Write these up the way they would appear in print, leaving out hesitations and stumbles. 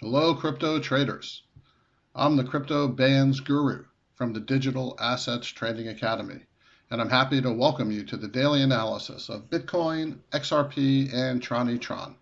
Hello, crypto traders. I'm the Crypto Bands Guru from the Digital Assets Trading Academy, and I'm happy to welcome you to the daily analysis of Bitcoin, XRP, and TronEtron.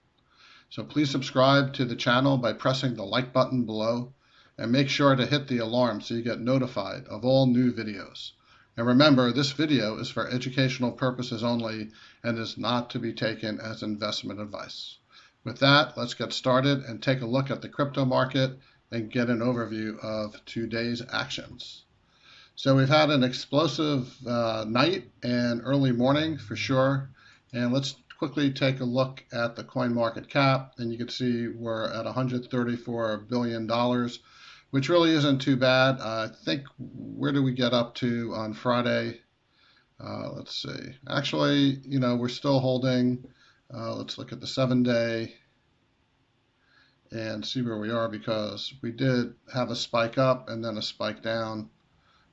So please subscribe to the channel by pressing the like button below, and make sure to hit the alarm so you get notified of all new videos. And remember, this video is for educational purposes only and is not to be taken as investment advice. With that, let's get started and take a look at the crypto market and get an overview of today's actions. So we've had an explosive night and early morning for sure. And let's quickly take a look at the coin market cap. And you can see we're at $134 billion, which really isn't too bad. I think, where do we get up to on Friday? Let's see. Actually, we're still holding. Let's look at the 7-day and see where we are, because we did have a spike up and then a spike down.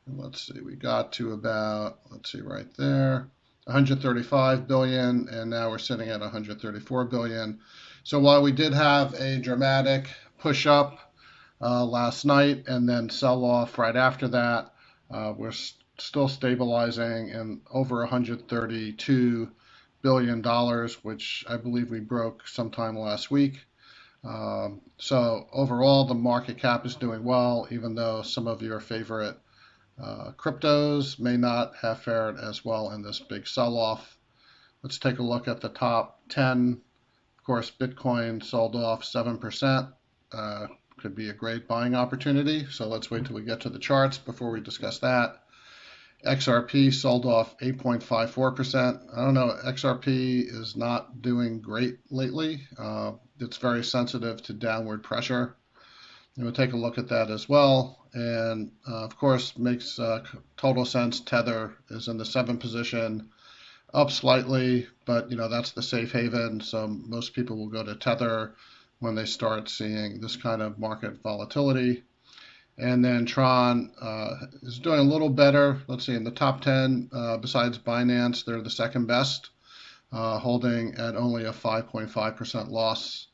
And let's see, we got to about, let's see, right there, 135 billion, and now we're sitting at 134 billion. So while we did have a dramatic push up last night and then sell off right after that, we're still stabilizing in over 132 billion dollars, which I believe we broke sometime last week. So overall, the market cap is doing well, even though some of your favorite cryptos may not have fared as well in this big sell-off. Let's take a look at the top 10. Of course, Bitcoin sold off 7%. Could be a great buying opportunity. So let's wait till we get to the charts before we discuss that. XRP sold off 8.54%. I don't know, XRP is not doing great lately. It's very sensitive to downward pressure. And we'll take a look at that as well. And of course, makes total sense. Tether is in the 7th position, up slightly, but that's the safe haven. So most people will go to Tether when they start seeing this kind of market volatility. And then Tron is doing a little better. Let's see, in the top 10, besides Binance, they're the second best, holding at only a 5.5% loss.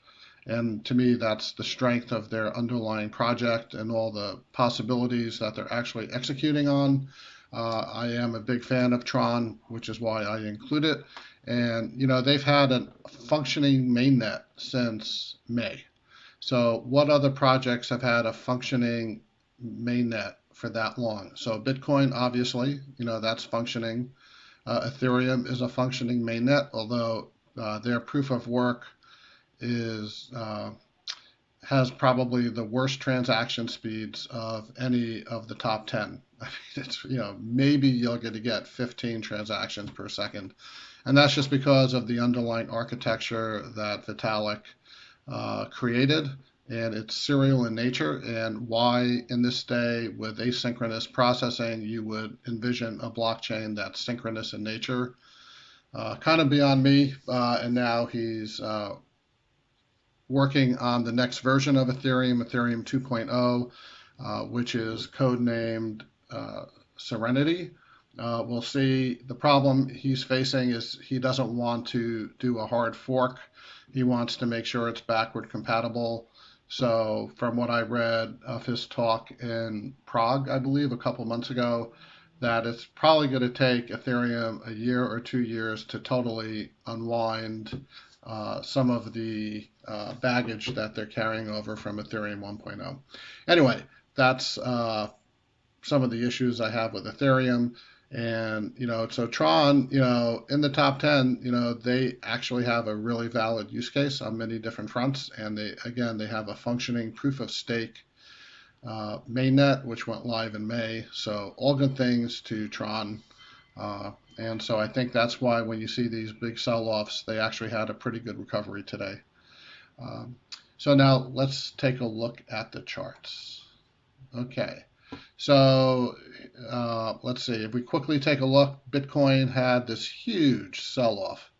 And to me, that's the strength of their underlying project and all the possibilities that they're actually executing on. I am a big fan of Tron, which is why I include it. And, they've had a functioning mainnet since May. So what other projects have had a functioning mainnet for that long? So Bitcoin, obviously, that's functioning. Ethereum is a functioning mainnet, although their proof of work is has probably the worst transaction speeds of any of the top 10. I mean, it's, maybe you'll get to get 15 transactions per second. And that's just because of the underlying architecture that Vitalik created, and it's serial in nature, and why in this day with asynchronous processing you would envision a blockchain that's synchronous in nature. Kind of beyond me, and now he's working on the next version of Ethereum, Ethereum 2.0, which is codenamed Serenity. We'll see. The problem he's facing is he doesn't want to do a hard fork. He wants to make sure it's backward compatible. So from what I read of his talk in Prague, I believe, a couple months ago, that it's probably going to take Ethereum a year or 2 years to totally unwind some of the baggage that they're carrying over from Ethereum 1.0. Anyway, that's some of the issues I have with Ethereum. And, so Tron, in the top 10, they actually have a really valid use case on many different fronts. And they have a functioning proof of stake mainnet, which went live in May. So all good things to Tron. And so I think that's why when you see these big sell-offs, they actually had a pretty good recovery today. So now let's take a look at the charts. Okay, so let's see. If we quickly take a look, Bitcoin had this huge sell-off.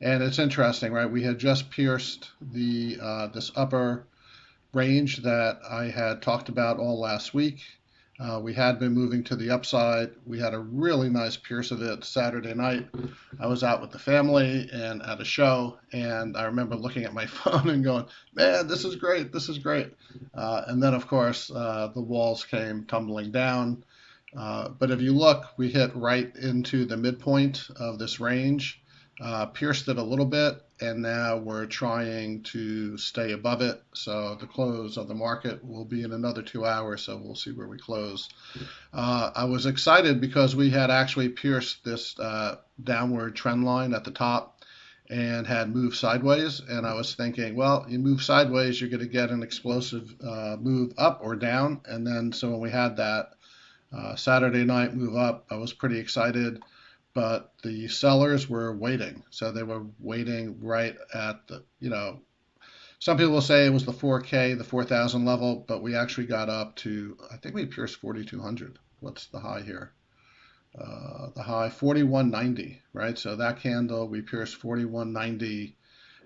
And it's interesting, right? We had just pierced this upper range that I had talked about all last week. We had been moving to the upside. We had a really nice pierce of it Saturday night. I was out with the family and at a show, and I remember looking at my phone and going, "Man, this is great! This is great!" And then, of course, the walls came tumbling down. But if you look, we hit right into the midpoint of this range, pierced it a little bit, and now we're trying to stay above it. So the close of the market will be in another 2 hours, so we'll see where we close. I was excited because we had actually pierced this downward trend line at the top and had moved sideways. And I was thinking, well, you move sideways, you're going to get an explosive move up or down. And then, so when we had that Saturday night move up, I was pretty excited, but the sellers were waiting. So they were waiting right at the, some people will say it was the 4K, the 4,000 level, but we actually got up to, I think we pierced 4,200. What's the high here? The high 4190, right? So that candle, we pierced 4190,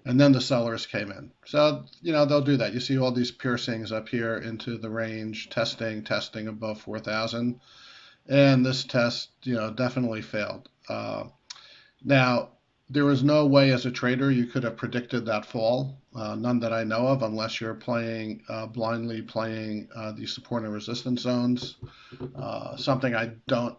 and then the sellers came in. So, they'll do that. You see all these piercings up here into the range, testing above 4,000. And this test, definitely failed. Now, there was no way as a trader you could have predicted that fall, none that I know of, unless you're playing blindly playing the support and resistance zones, something I don't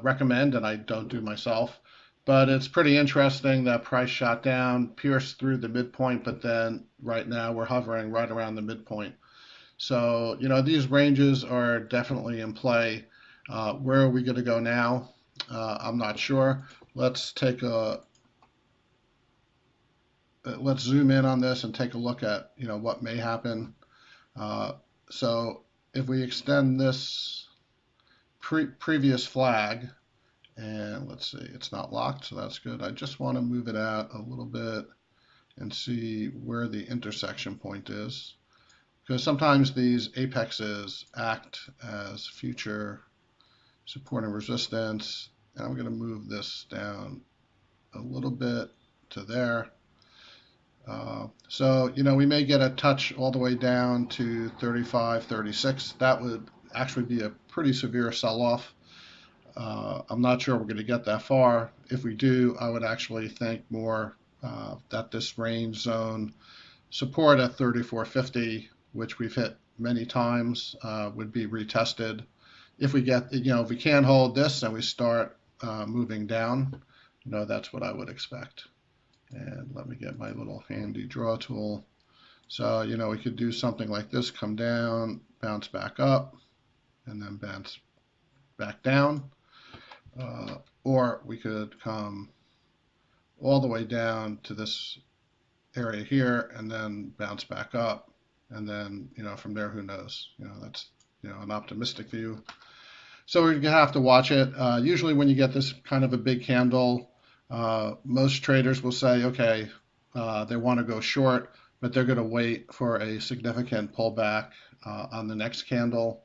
recommend and I don't do myself. But it's pretty interesting that price shot down, pierced through the midpoint, but then right now we're hovering right around the midpoint. So, these ranges are definitely in play. Where are we going to go now? I'm not sure. Let's zoom in on this and take a look at, what may happen. So if we extend this previous flag, and let's see, it's not locked, so that's good. I just want to move it out a little bit and see where the intersection point is, because sometimes these apexes act as future support and resistance. And I'm going to move this down a little bit to there. So, we may get a touch all the way down to 35, 36. That would actually be a pretty severe sell-off. I'm not sure we're going to get that far. If we do, I would actually think more that this range zone support at 34.50, which we've hit many times, would be retested. If we get, if we can't hold this and we start moving down, that's what I would expect. And let me get my little handy draw tool. So, we could do something like this, come down, bounce back up, and then bounce back down. Or we could come all the way down to this area here and then bounce back up. And then, from there, who knows? That's, an optimistic view. So we're going to have to watch it. Usually when you get this kind of a big candle, most traders will say, okay, they want to go short, but they're going to wait for a significant pullback on the next candle.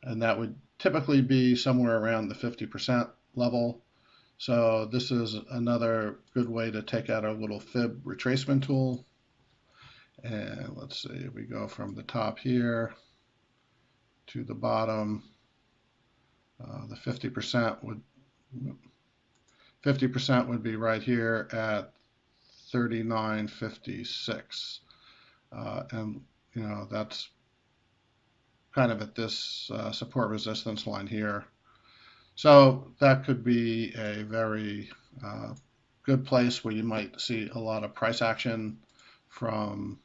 And that would typically be somewhere around the 50% level. So this is another good way to take out our little fib retracement tool. And let's see, we go from the top here to the bottom. The 50% would be right here at 39.56, and that's kind of at this support resistance line here. So that could be a very good place where you might see a lot of price action from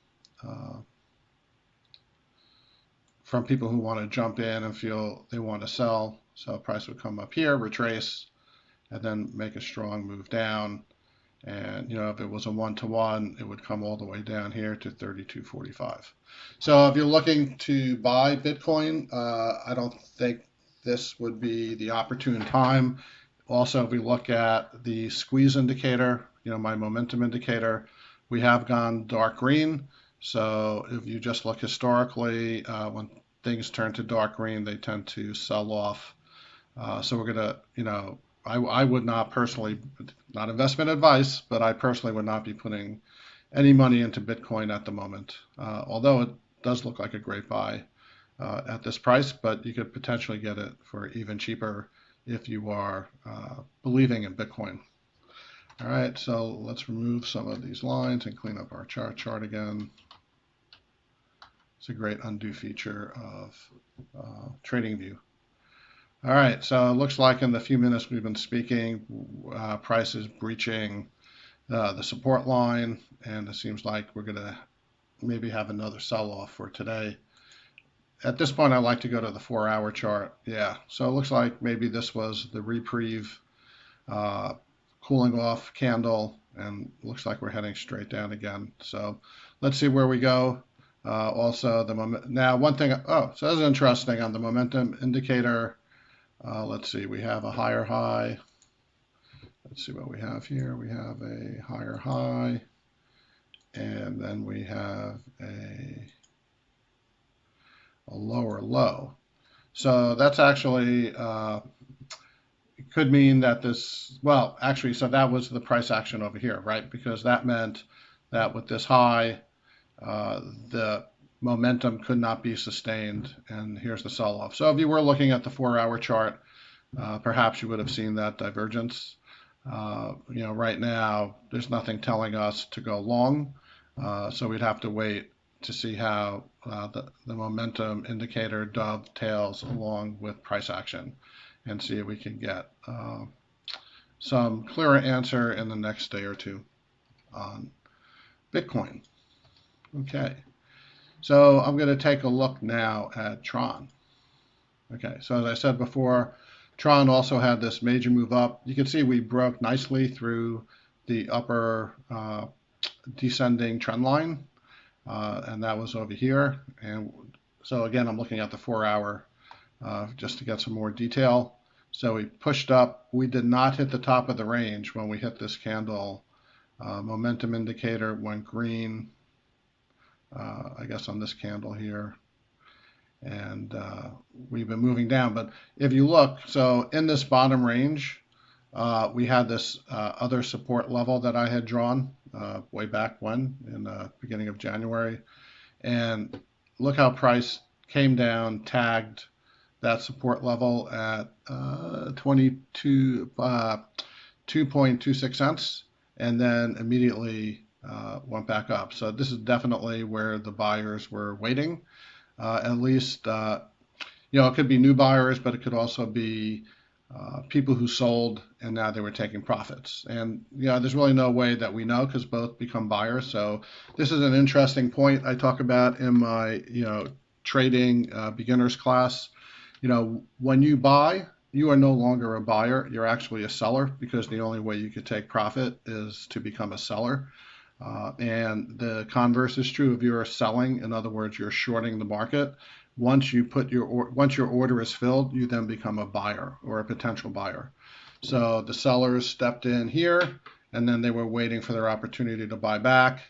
people who want to jump in and feel they want to sell. So price would come up here, retrace, and then make a strong move down. And if it was a 1-to-1, it would come all the way down here to 32.45. So if you're looking to buy Bitcoin, I don't think this would be the opportune time. Also, if we look at the squeeze indicator, my momentum indicator, we have gone dark green. So if you just look historically, when things turn to dark green, they tend to sell off. So we're going to, I would not personally, not investment advice, but I personally would not be putting any money into Bitcoin at the moment, although it does look like a great buy. at this price, but you could potentially get it for even cheaper if you are believing in Bitcoin. All right, so let's remove some of these lines and clean up our chart again. It's a great undo feature of TradingView. All right, so it looks like in the few minutes we've been speaking, price is breaching the support line, and it seems like we're going to maybe have another sell-off for today. At this point, I like to go to the 4-hour chart. Yeah, so it looks like maybe this was the reprieve cooling off candle, and looks like we're heading straight down again. So let's see where we go. Also, the moment now, one thing. Oh, so that's interesting on the momentum indicator. Let's see, we have a higher high. Let's see what we have here. We have a higher high, and then we have a lower low. So that's actually it could mean that this, well, actually, so that was the price action over here, right? Because that meant that with this high, the momentum could not be sustained, and here's the sell-off. So if you were looking at the 4-hour chart, perhaps you would have seen that divergence. Right now, there's nothing telling us to go long, so we'd have to wait to see how the momentum indicator dovetails along with price action and see if we can get some clearer answer in the next day or two on Bitcoin. Okay, so I'm going to take a look now at Tron. Okay, so as I said before, Tron also had this major move up. You can see we broke nicely through the upper descending trend line, and that was over here. And so again, I'm looking at the 4-hour just to get some more detail. So we pushed up. We did not hit the top of the range when we hit this candle. Momentum indicator went green, I guess on this candle here. And we've been moving down. But if you look, so in this bottom range, we had this other support level that I had drawn way back when, in the beginning of January. And look how price came down, tagged that support level at 2.26 cents, and then immediately went back up. So this is definitely where the buyers were waiting. At least, it could be new buyers, but it could also be people who sold and now they were taking profits. And there's really no way that we know because both become buyers. So this is an interesting point I talk about in my trading beginners class. When you buy, you are no longer a buyer. You're actually a seller because the only way you could take profit is to become a seller. And the converse is true if you're selling. In other words, you're shorting the market. Once your order is filled, you then become a buyer or a potential buyer. So the sellers stepped in here, and then they were waiting for their opportunity to buy back,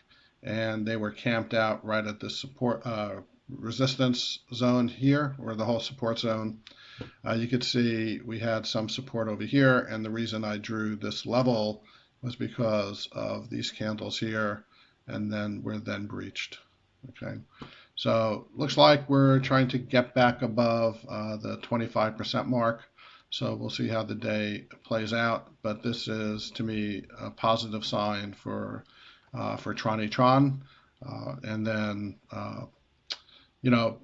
and they were camped out right at the support resistance zone here, or the whole support zone. You could see we had some support over here, and the reason I drew this level was because of these candles here, and then we're then breached. Okay, so looks like we're trying to get back above the 25% mark. So we'll see how the day plays out, but this is to me a positive sign for Tron. And then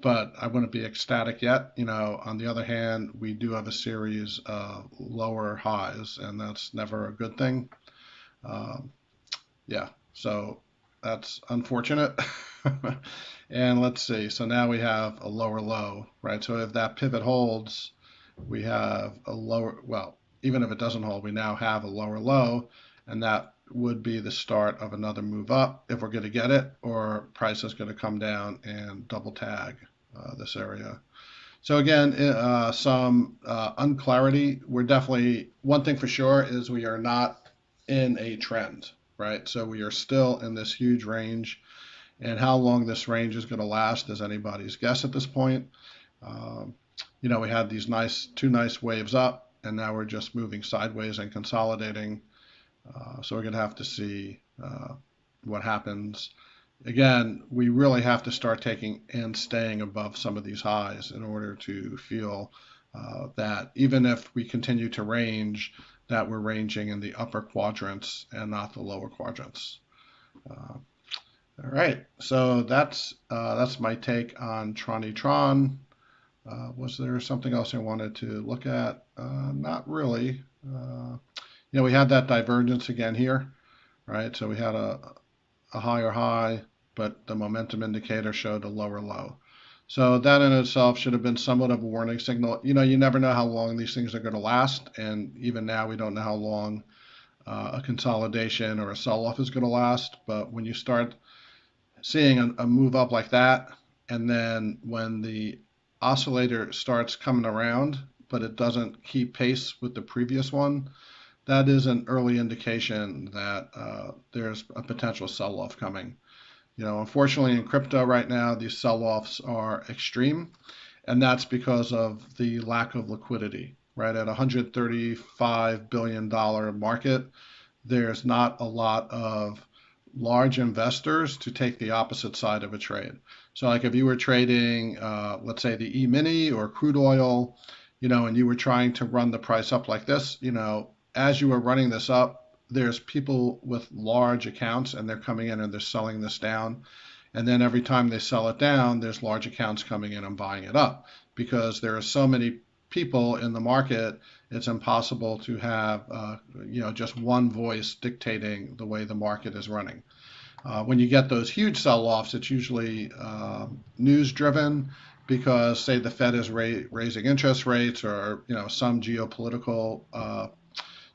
but I wouldn't be ecstatic yet. On the other hand, we do have a series of lower highs, and that's never a good thing. Yeah, so that's unfortunate. And let's see, so now we have a lower low, right? So if that pivot holds, we have a lower, well, even if it doesn't hold, we now have a lower low, and that would be the start of another move up if we're going to get it, or price is going to come down and double tag this area. So again, some unclarity. We're definitely, one thing for sure is we are not in a trend, right? So we are still in this huge range, and how long this range is going to last is anybody's guess at this point. We had these two nice waves up, and now we're just moving sideways and consolidating. So we're going to have to see what happens again, we really have to start taking and staying above some of these highs in order to feel that even if we continue to range, that we're ranging in the upper quadrants and not the lower quadrants. Uh, all right, so that's my take on Tron. Was there something else I wanted to look at? Not really. We had that divergence again here, right? So we had a higher high, but the momentum indicator showed a lower low. So that in itself should have been somewhat of a warning signal. You never know how long these things are going to last, and even now we don't know how long a consolidation or a sell-off is going to last. But when you start seeing a move up like that, and then when the oscillator starts coming around, but it doesn't keep pace with the previous one, that is an early indication that there's a potential sell-off coming. Unfortunately, in crypto right now, these sell-offs are extreme, and that's because of the lack of liquidity. Right at $135 billion market, there's not a lot of large investors to take the opposite side of a trade. So, like if you were trading, let's say the E-mini or crude oil, and you were trying to run the price up like this, as you were running this up, there's people with large accounts and they're coming in and they're selling this down. And then every time they sell it down, there's large accounts coming in and buying it up because there are so many people in the market. It's impossible to have just one voice dictating the way the market is running. When you get those huge sell-offs, it's usually news driven because say the Fed is raising interest rates or some geopolitical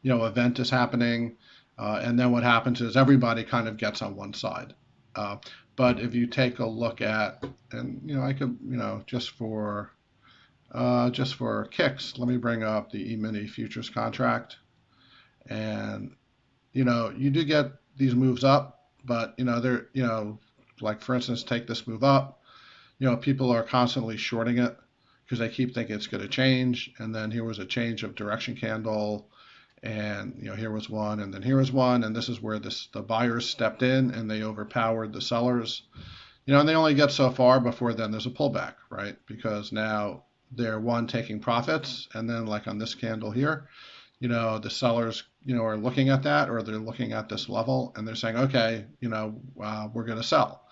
event is happening, and then what happens is everybody kind of gets on one side. But if you take a look at, and I could, just for kicks, let me bring up the E-mini futures contract, and you do get these moves up, but they're like for instance, take this move up, people are constantly shorting it because they keep thinking it's going to change, and then here was a change of direction candle. And here was one, and then here was one, and this is where the buyers stepped in and they overpowered the sellers. And they only get so far before then there's a pullback, right? Because now they're taking profits, and then like on this candle here, the sellers are looking at that, or they're looking at this level and they're saying, okay, we're going to sell,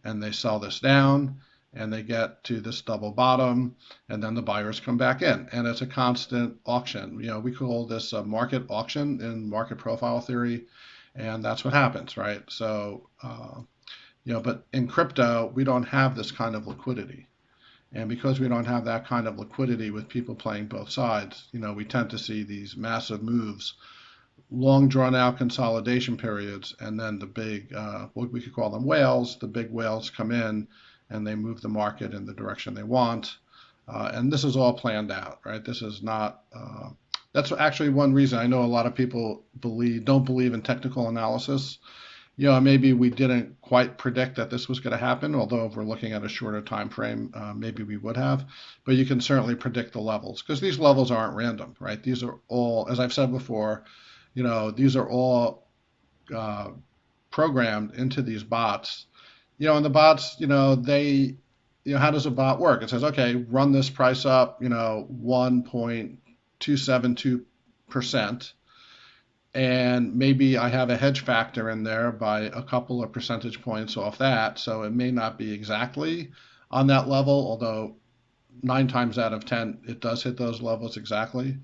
and they sell this down, and they get to this double bottom, and then the buyers come back in, and it's a constant auction. We call this a market auction in market profile theory, and that's what happens, right? So, but in crypto, we don't have this kind of liquidity. And because we don't have that kind of liquidity with people playing both sides, we tend to see these massive moves, long drawn out consolidation periods, and then the big, what we could call them whales, the big whales come in and they move the market in the direction they want. And this is all planned out, right? This is not, that's actually one reason I know a lot of people don't believe in technical analysis. Maybe we didn't quite predict that this was going to happen, although if we're looking at a shorter time frame, maybe we would have. But you can certainly predict the levels because these levels aren't random, right? These are all, as I've said before, these are all programmed into these bots. And the bots, they, how does a bot work? It says, okay, run this price up, 1.272%. And maybe I have a hedge factor in there by a couple of percentage points off that. So it may not be exactly on that level, although 9 times out of 10, it does hit those levels exactly.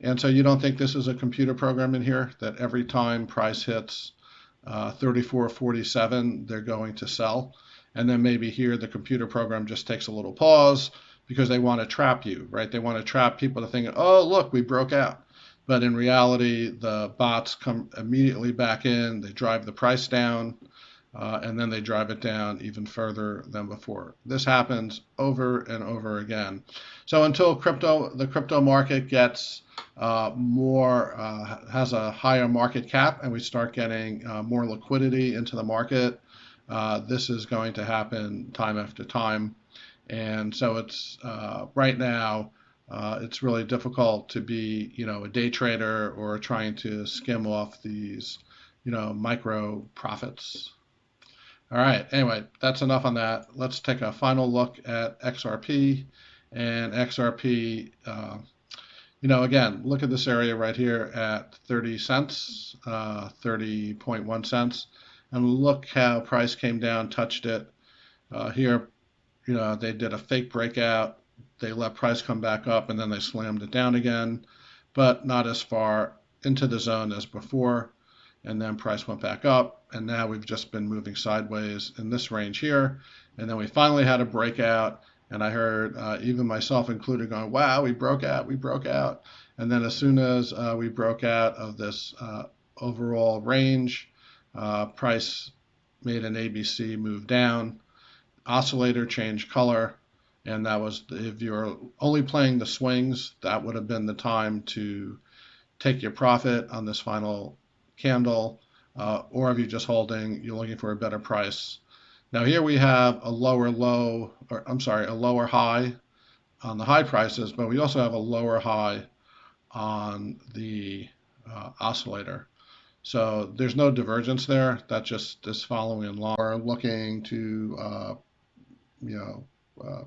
And so you don't think this is a computer program in here that every time price hits 34.47, they're going to sell. And then maybe here the computer program just takes a little pause because they want to trap you, right? They want to trap people to think, oh, look, we broke out. But in reality, the bots come immediately back in, they drive the price down, and then they drive it down even further than before. This happens over and over again. So until the crypto market gets has a higher market cap and we start getting more liquidity into the market, this is going to happen time after time. And so it's right now, it's really difficult to be, a day trader or trying to skim off these, micro profits. All right. Anyway, that's enough on that. Let's take a final look at XRP. And XRP, again, look at this area right here at 30 cents, 30.1 cents. And look how price came down, touched it. Here, they did a fake breakout. They let price come back up and then they slammed it down again, but not as far into the zone as before. And then price went back up, and now we've just been moving sideways in this range here. And then we finally had a breakout, and I heard even myself included going, wow, we broke out. And then as soon as we broke out of this overall range, price made an ABC move down, oscillator changed color, and that was, if you're only playing the swings, that would have been the time to take your profit on this final candle, or if you're just holding, you're looking for a better price. Now here we have a lower low, or I'm sorry, a lower high on the high prices, but we also have a lower high on the oscillator. So there's no divergence there. That just is following in line. We're looking to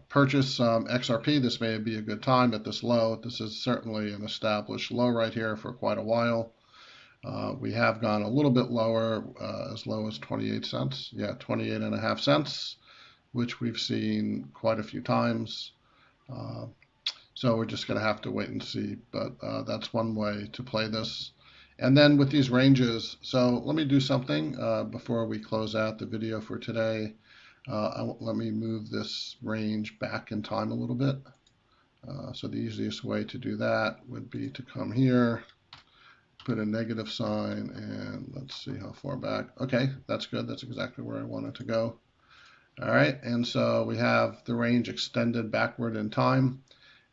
purchase some XRP. This may be a good time at this low. This is certainly an established low right here for quite a while. We have gone a little bit lower, as low as 28 cents. Yeah, 28.5 cents, which we've seen quite a few times. So we're just going to have to wait and see. But that's one way to play this. And then with these ranges, so let me do something before we close out the video for today. Let me move this range back in time a little bit. So the easiest way to do that would be to come here, put a negative sign, and let's see how far back. Okay, that's good. That's exactly where I wanted to go. All right, and so we have the range extended backward in time.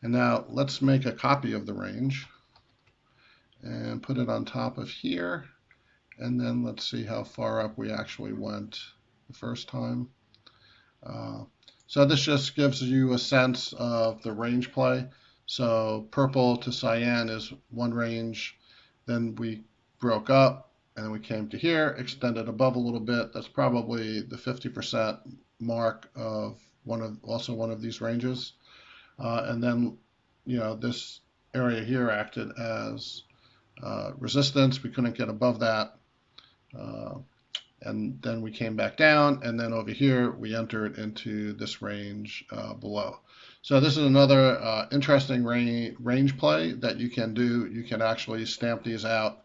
And now let's make a copy of the range and put it on top of here. And then let's see how far up we actually went the first time. So this just gives you a sense of the range play. So purple to cyan is one range. Then we broke up and we came to here, extended above a little bit. That's probably the 50% mark of one of these ranges. And then, this area here acted as resistance. We couldn't get above that. And then we came back down, and then over here we entered into this range below. So this is another interesting range play that you can do. You can actually stamp these out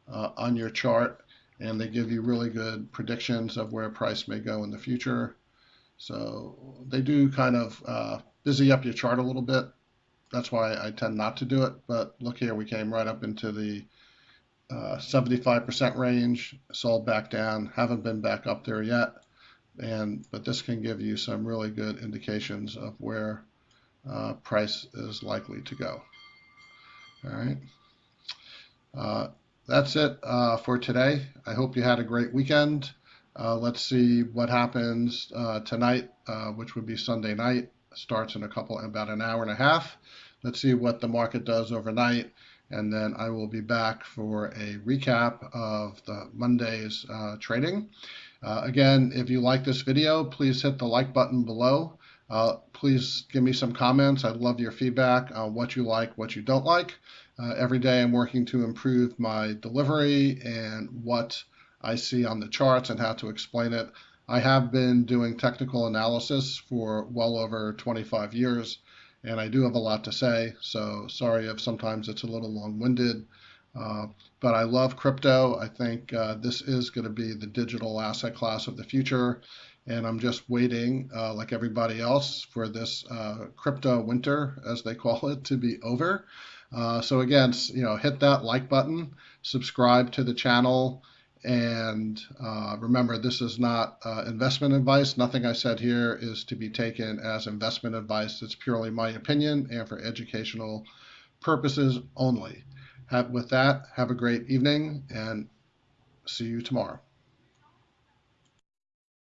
on your chart, and they give you really good predictions of where price may go in the future. So they do kind of busy up your chart a little bit. That's why I tend not to do it. But look here, we came right up into the 75% range, sold back down, haven't been back up there yet, but this can give you some really good indications of where price is likely to go. All right, that's it for today. I hope you had a great weekend. Let's see what happens tonight, which would be Sunday night. Starts in about an hour and a half. Let's see what the market does overnight. And then I will be back for a recap of the Monday's trading. Again, if you like this video, please hit the like button below. Please give me some comments. I'd love your feedback on what you like, what you don't like. Every day I'm working to improve my delivery and what I see on the charts and how to explain it. I have been doing technical analysis for well over 25 years. And I do have a lot to say, so sorry if sometimes it's a little long-winded. But I love crypto. I think this is going to be the digital asset class of the future. And I'm just waiting, like everybody else, for this crypto winter, as they call it, to be over. So again, hit that like button, subscribe to the channel. And remember, this is not investment advice. Nothing I said here is to be taken as investment advice. It's purely my opinion and for educational purposes only. With that, have a great evening and see you tomorrow.